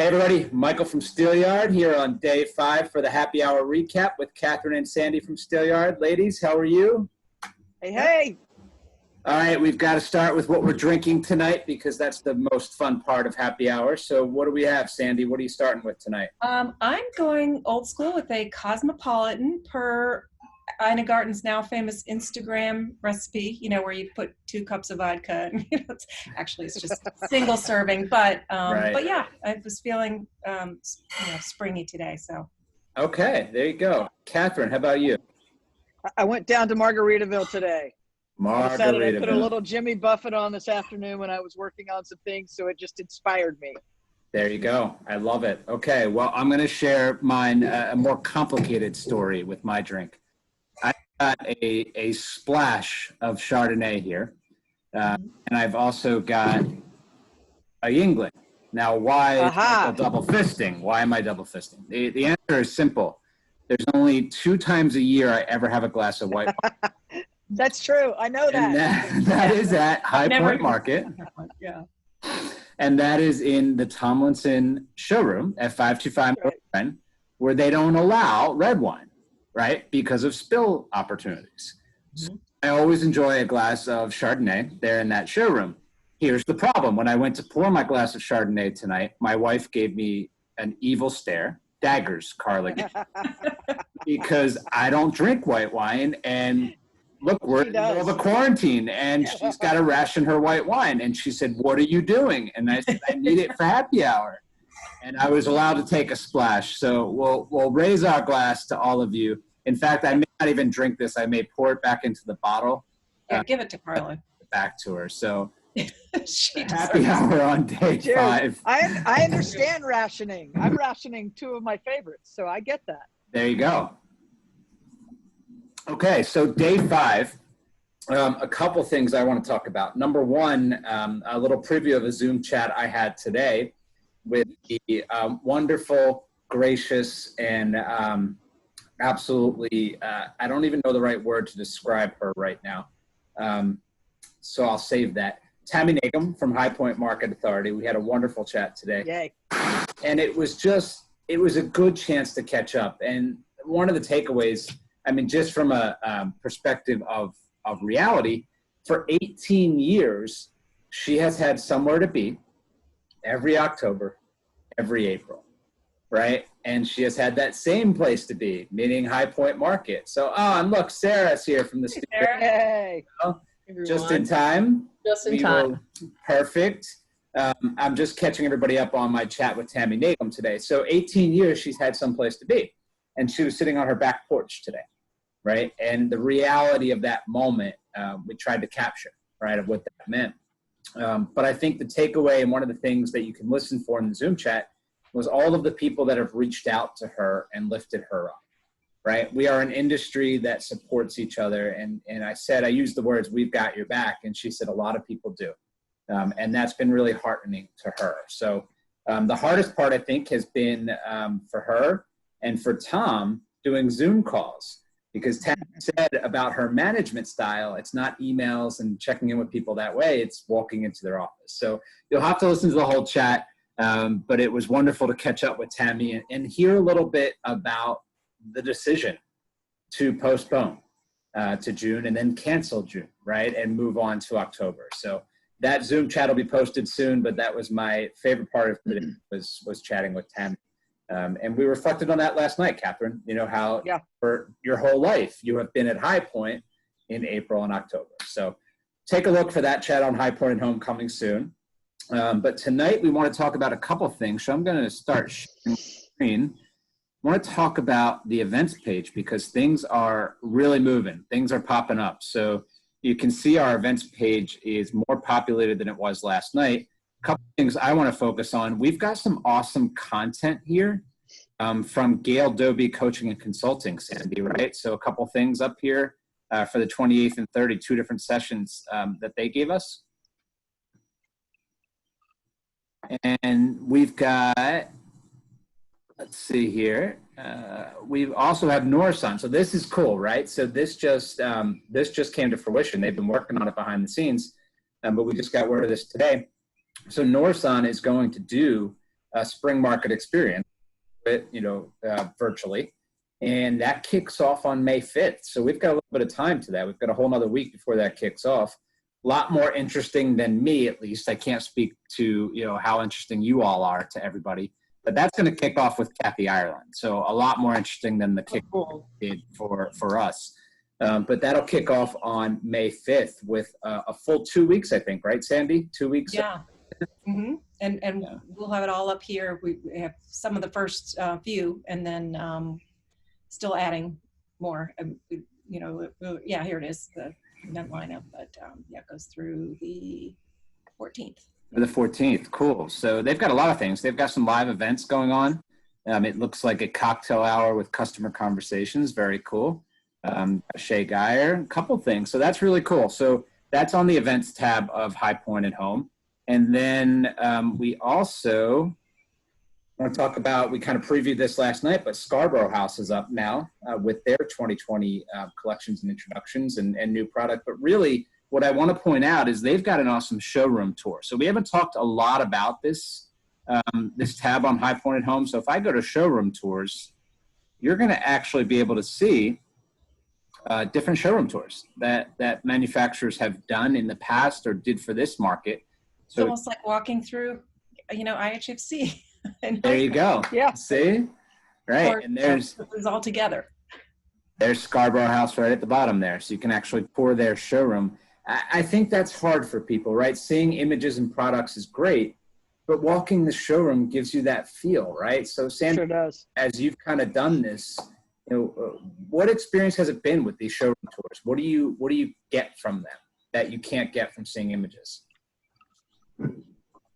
Hey everybody, Michael from Steelyard here on day 5 for the happy hour recap with Catherine and Sandy from Steelyard. Ladies, how are you? Hey, hey. All right, we've got to start with what we're drinking tonight because that's the most fun part of happy hour. So what do we have, Sandy? What are you starting with tonight? I'm going old school with a Cosmopolitan per Ina Garten's now famous Instagram recipe, where you put 2 cups of vodka. And, it's just single serving. But Right. but yeah, I was feeling springy today. So. Okay, there you go. Catherine, how about you? I went down to Margaritaville today. I decided I put a little Jimmy Buffett on this afternoon when I was working on some things, so it just inspired me. There you go. I love it. Okay, well, I'm going to share mine, a more complicated story with my drink. I got a splash of Chardonnay here, and I've also got a Yingling. Now, why double fisting? Why am I double fisting? The answer is simple. There's only 2 times a year I ever have a glass of white wine. That's true. I know that. And that is at High Point Market. Yeah. And that is in the Tomlinson showroom at 525 North, where they don't allow red wine, right? Because of spill opportunities. So I always enjoy a glass of Chardonnay there in that showroom. Here's the problem. When I went to pour my glass of Chardonnay tonight, my wife gave me an evil stare, daggers, Carly, because I don't drink white wine. And look, we're in the middle of a quarantine, and she's got to ration her white wine. And she said, "What are you doing?" And I said, "I need it for happy hour." And I was allowed to take a splash. So we'll raise our glass to all of you. In fact, I may not even drink this. I may pour it back into the bottle. Yeah, give it to Carla. Back to her. So happy hour on day 5. I understand rationing. I'm rationing 2 of my favorites, so I get that. There you go. Okay, so day 5, a couple things I want to talk about. Number 1, a little preview of a Zoom chat I had today with the wonderful, gracious, and absolutely, I don't even know the right word to describe her right now, so I'll save that. Tammy Nagum from High Point Market Authority. We had a wonderful chat today. Yay. And it was a good chance to catch up. And one of the takeaways, I mean, just from a perspective of reality, for 18 years, she has had somewhere to be every October, every April, right? And she has had that same place to be, meaning High Point Market. So, and look, Sarah's here from the studio. Hey. Just in time. Just in time. Perfect. I'm just catching everybody up on my chat with Tammy Nagum today. So 18 years she's had some place to be. And she was sitting on her back porch today, right? And the reality of that moment, we tried to capture, right, of what that meant. But I think the takeaway and one of the things that you can listen for in the Zoom chat was all of the people that have reached out to her and lifted her up, right? We are an industry that supports each other. And I used the words, "We've got your back." And she said, a lot of people do. And that's been really heartening to her. So the hardest part, I think, has been for her and for Tom doing Zoom calls, because Tam said about her management style, it's not emails and checking in with people that way, it's walking into their office. So you'll have to listen to the whole chat, but it was wonderful to catch up with Tammy and hear a little bit about the decision to postpone to June and then cancel June, right, and move on to October. So that Zoom chat will be posted soon, but that was my favorite part of it was chatting with Tammy. And we reflected on that last night, Catherine, how for your whole life you have been at High Point in April and October. So take a look for that chat on High Point at Home coming soon. But tonight we want to talk about a couple things. So I'm going to start sharing the screen. I want to talk about the events page because things are really moving. Things are popping up. So you can see our events page is more populated than it was last night. A couple things I want to focus on. We've got some awesome content here from Gail Doby Coaching and Consulting, Sandy, right? So a couple things up here for the 28th and 32 different sessions that they gave us. And we've got, let's see here. We also have Norson. So this is cool, right? So this just came to fruition. They've been working on it behind the scenes, but we just got word of this today. So Norson is going to do spring market experience, virtually. And that kicks off on May 5th. So we've got a little bit of time to that. We've got a whole nother week before that kicks off. A lot more interesting than me, at least. I can't speak to, how interesting you all are to everybody. But that's going to kick off with Kathy Ireland. So a lot more interesting than the kick did for us. But that'll kick off on May 5th with a full 2 weeks, I think, right, Sandy? 2 weeks? Yeah. Mm-hmm. And we'll have it all up here. We have some of the first few, and then still adding more. Here it is, the event lineup. But it goes through the 14th. The 14th, cool. So they've got a lot of things. They've got some live events going on. It looks like a cocktail hour with customer conversations. Very cool. Shay Geyer, a couple things. So that's really cool. So that's on the events tab of High Point at Home. And then we also want to talk about, we kind of previewed this last night, but Scarborough House is up now with their 2020 collections and introductions and new product. But really, what I want to point out is they've got an awesome showroom tour. So we haven't talked a lot about this, this tab on High Point at Home. So if I go to showroom tours, you're going to actually be able to see different showroom tours that manufacturers have done in the past or did for this market. So it's almost like walking through, IHFC. There you go. Yeah. See? Right. And there's it's all together. There's Scarborough House right at the bottom there. So you can actually pour their showroom. I think that's hard for people, right? Seeing images and products is great, but walking the showroom gives you that feel, right? So Sam, sure does. As you've kind of done this, what experience has it been with these showroom tours? What do you get from them that you can't get from seeing images?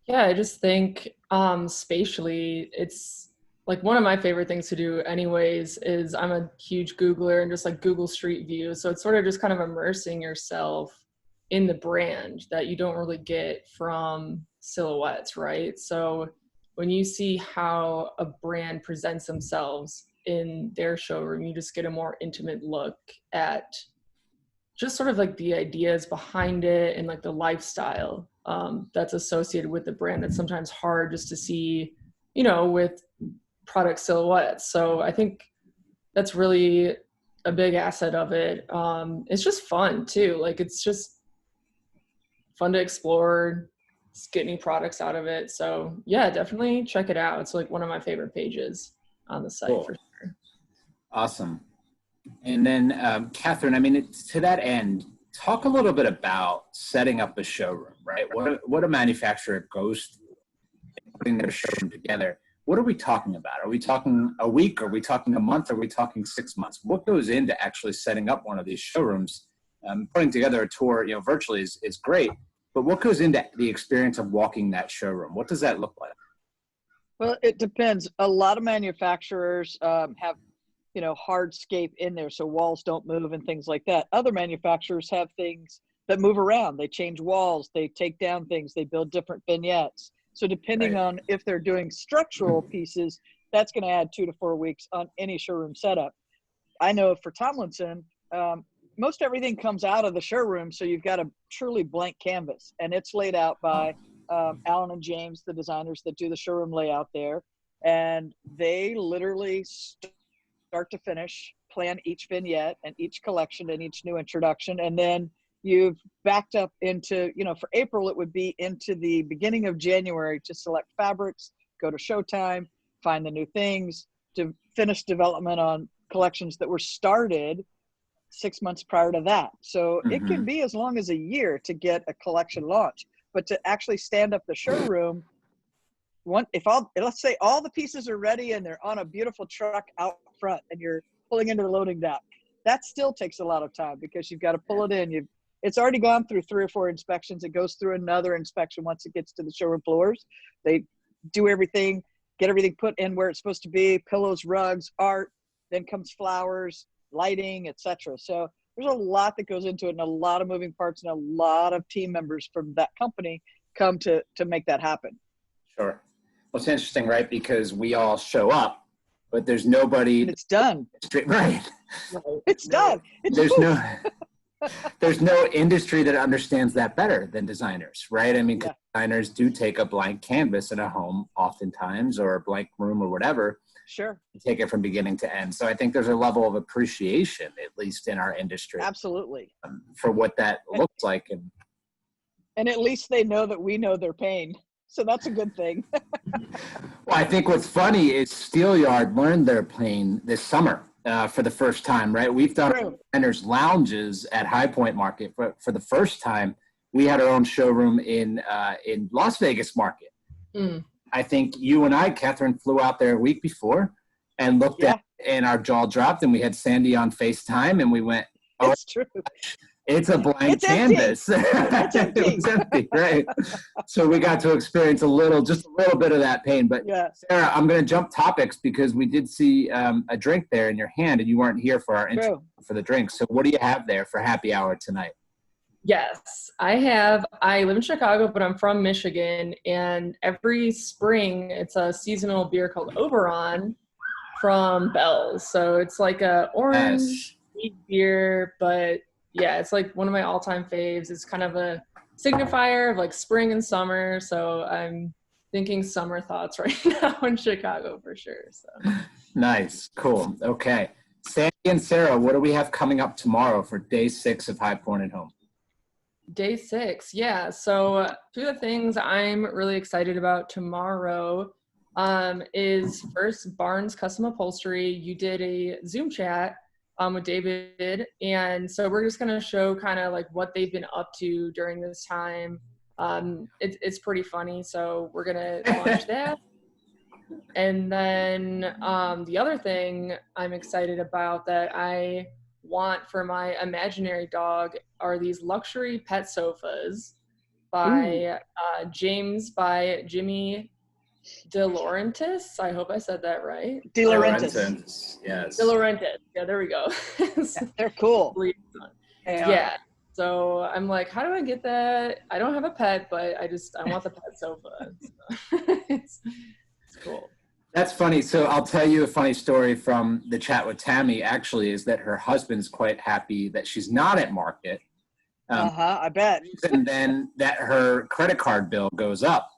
Yeah, I just think spatially, it's like one of my favorite things to do anyways is I'm a huge Googler and just like Google Street View. So it's sort of just kind of immersing yourself in the brand that you don't really get from silhouettes, right? So when you see how a brand presents themselves in their showroom, you just get a more intimate look at just sort of like the ideas behind it and like the lifestyle that's associated with the brand. That's sometimes hard just to see, with product silhouettes. So I think that's really a big asset of it. It's just fun too. Like it's just fun to explore, get new products out of it. So yeah, definitely check it out. It's like one of my favorite pages on the site. Cool. For sure. Awesome. And then Catherine, to that end, talk a little bit about setting up a showroom, right? What a manufacturer goes through putting their showroom together. What are we talking about? Are we talking a week? Are we talking a month? Are we talking 6 months? What goes into actually setting up one of these showrooms? Putting together a tour, virtually is great, but what goes into the experience of walking that showroom? What does that look like? Well, it depends. A lot of manufacturers have, hardscape in there, so walls don't move and things like that. Other manufacturers have things that move around. They change walls, they take down things, they build different vignettes. So depending on if they're doing structural pieces, that's going to add 2 to 4 weeks on any showroom setup. I know for Tomlinson, most everything comes out of the showroom, so you've got a truly blank canvas, and it's laid out by Alan and James, the designers that do the showroom layout there, and they literally start to finish plan each vignette and each collection and each new introduction, and then you've backed up into, for April, it would be into the beginning of January to select fabrics, go to showtime, find the new things, to finish development on collections that were started 6 months prior to that. So it can be as long as a year to get a collection launch, but to actually stand up the showroom, let's say all the pieces are ready and they're on a beautiful truck out front and you're pulling into the loading dock, that still takes a lot of time because you've got to pull it in. It's already gone through 3 or 4 inspections. It goes through another inspection once it gets to the showroom floors. They do everything, get everything put in where it's supposed to be, pillows, rugs, art, then comes flowers, lighting, etc. So there's a lot that goes into it and a lot of moving parts and a lot of team members from that company come to make that happen. Sure. Well, it's interesting, right? Because we all show up, but there's nobody. And it's done. Right. It's done. There's there's no industry that understands that better than designers, right? I mean, 'cause Yeah. designers do take a blank canvas in a home oftentimes, or a blank room or whatever, Sure. and take it from beginning to end. So I think there's a level of appreciation, at least in our industry, Absolutely. for what that looks like. And at least they know that we know their pain. So that's a good thing. Well, I think what's funny is Steelyard learned their pain this summer for the first time, right? We've done True. designers lounges at High Point Market for the first time. We had our own showroom in Las Vegas Market. Mm. I think you and I, Catherine, flew out there a week before and looked Yeah. at it, and our jaw dropped, and we had Sandy on FaceTime, and we went, "Oh, It's true. it's a blank It's empty. canvas." It's empty. It was empty, right? So we got to experience just a little bit of that pain. But Yeah. Sarah, I'm going to jump topics because we did see a drink there in your hand, and you weren't here for our intro True. for the drink. So what do you have there for happy hour tonight? Yes, I live in Chicago, but I'm from Michigan, and every spring it's a seasonal beer called Oberon from Bell's. So it's like a orange Yes. sweet beer, but yeah, it's like one of my all-time faves. It's kind of a signifier of like spring and summer. So I'm thinking summer thoughts right now in Chicago for sure. So Nice. Cool. Okay. Sandy and Sarah, what do we have coming up tomorrow for day 6 of High Point at Home? Day 6, yeah. So two of the things I'm really excited about tomorrow is first Barnes Custom Upholstery. You did a Zoom chat with David, and so we're just gonna show kind of like what they've been up to during this time. It's pretty funny, so we're gonna launch that. And then the other thing I'm excited about that I want for my imaginary dog are these luxury pet sofas by Jimmy De Laurentiis. I hope I said that right. De Laurentiis. Yes. De Laurentiis. Yeah, there we go. They're cool. Yeah. So I'm like, how do I get that? I don't have a pet, but I want the pet sofa. So it's cool. That's funny. So I'll tell you a funny story from the chat with Tammy, actually, is that her husband's quite happy that she's not at market. I bet. And then that her credit card bill goes up.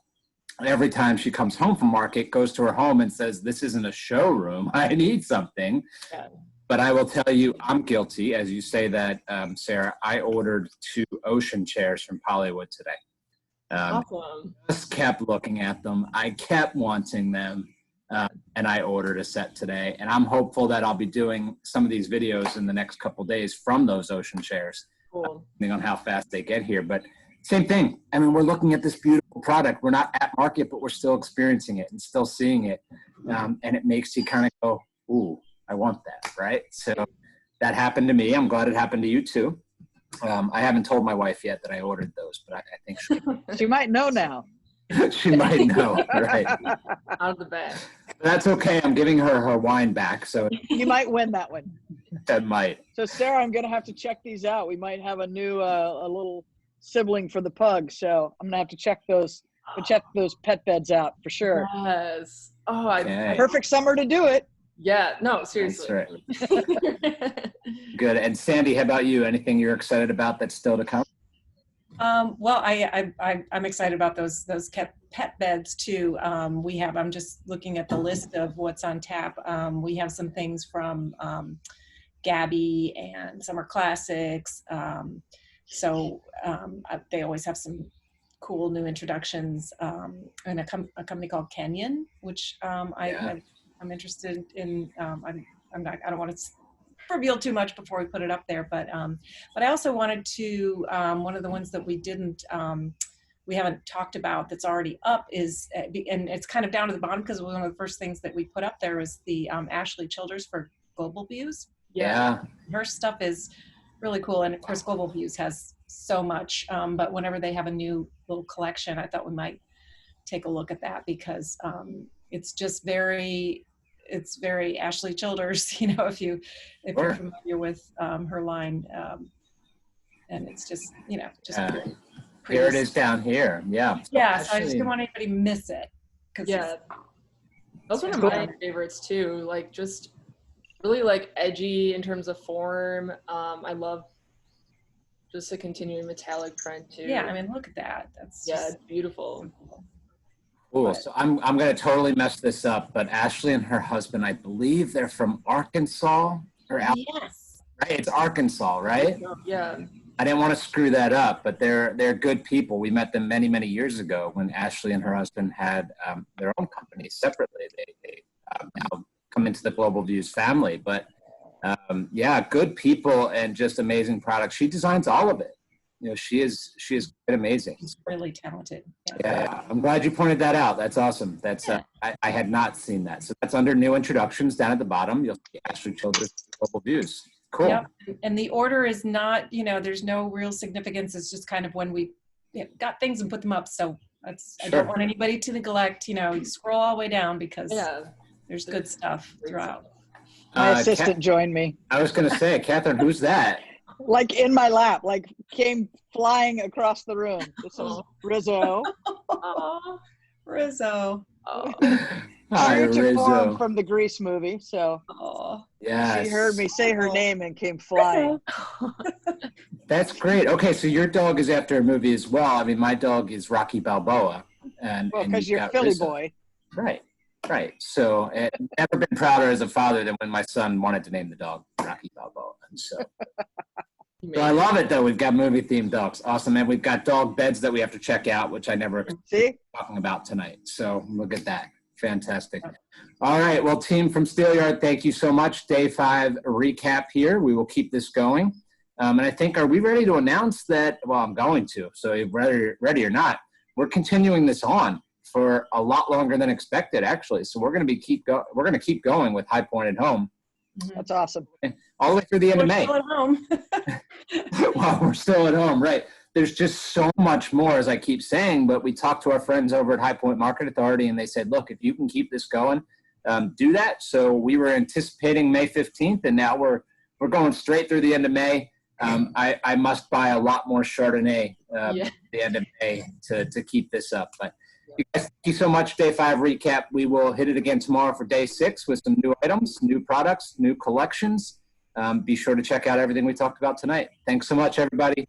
Every time she comes home from market, goes to her home and says, "This isn't a showroom. I need something." Yeah. But I will tell you, I'm guilty. As you say that, Sarah, I ordered 2 ocean chairs from Hollywood today. Awesome. Just kept looking at them. I kept wanting them. And I ordered a set today. And I'm hopeful that I'll be doing some of these videos in the next couple of days from those ocean chairs, Cool. depending on how fast they get here. But same thing. I mean, we're looking at this beautiful product. We're not at market, but we're still experiencing it and still seeing it. And it makes you kind of go, "Ooh, I want that," right? So that happened to me. I'm glad it happened to you too. I haven't told my wife yet that I ordered those, but I think She might know now. she might know, right? Out of the bag. That's okay. I'm giving her wine back, so You might win that one. that might. So Sarah, I'm gonna have to check these out. We might have a new a little sibling for the pug. So I'm gonna have to check those pet beds out for sure. Yes. Oh, Okay. Perfect summer to do it. Yeah. No, seriously. That's right. Good. And Sandy, how about you? Anything you're excited about that's still to come? Well, I'm excited about those pet beds too. I'm just looking at the list of what's on tap. We have some things from Gabby and Summer Classics. They always have some cool new introductions, and a company called Kenyon, which I'm interested in. I don't want to reveal too much before we put it up there, but I also wanted to, one of the ones that we haven't talked about that's already up is, and it's kind of down to the bottom because one of the first things that we put up there was the Ashley Childers for Global Views. Yeah. Her stuff is really cool, and of course Global Views has so much, but whenever they have a new little collection, I thought we might take a look at that because it's just very Ashley Childers, if you're familiar with her line, and it's just very here it is down here. Yeah. Yeah, so I just didn't want anybody to miss it. Yeah, that's one of my favorites too. Like just really like edgy in terms of form. I love just a continuing metallic print too. Yeah, I mean, look at that. That's yeah, it's beautiful. Cool. So I'm going to totally mess this up, but Ashley and her husband, I believe they're from Arkansas or yes. right? It's Arkansas, right? Yeah. I didn't want to screw that up, but they're good people. We met them many, many years ago when Ashley and her husband had their own company separately. They now come into the Global Views family, but yeah, good people and just amazing products. She designs all of it. You know, she is quite amazing. She's really talented. Yeah, I'm glad you pointed that out. That's awesome. That's I had not seen that. So that's under new introductions down at the bottom. You'll see Ashley Childress Global Views. Cool. Yep. And the order is not, you know, there's no real significance. It's just kind of when we got things and put them up. So that's, I don't want anybody to neglect, you know, you scroll all the way down because there's good stuff throughout. My assistant joined me. I was going to say, Catherine, who's that? Like in my lap, like came flying across the room. This is Rizzo. Oh, Rizzo. Oh. Hi, True to Rizzo. form from the Grease movie. So yes. she heard me say her name and came flying. That's great. Okay, so your dog is after a movie as well. I mean, my dog is Rocky Balboa. And because you're Philly Rizzo. boy. Right. Right. So I've never been prouder as a father than when my son wanted to name the dog Rocky Balboa. And so I love it, though. We've got movie-themed dogs. Awesome. And we've got dog beds that we have to check out, which I never expected talking about tonight. So look at that. Fantastic. All right. Well, team from Steelyard, thank you so much. Day 5 recap here. We will keep this going. And I think, are we ready to announce that? Well, I'm going to. So if ready or not, we're continuing this on for a lot longer than expected, actually. So we're going to keep going with High Point at Home. That's awesome. All the way through the end of May. Still at home. Well, we're still at home, right? There's just so much more, as I keep saying, but we talked to our friends over at High Point Market Authority, and they said, look, if you can keep this going, do that. So we were anticipating May 15th, and now we're going straight through the end of May. I must buy a lot more Chardonnay at the end of May to keep this up. But you guys, thank you so much. Day 5 recap. We will hit it again tomorrow for day 6 with some new items, new products, new collections. Be sure to check out everything we talked about tonight. Thanks so much, everybody.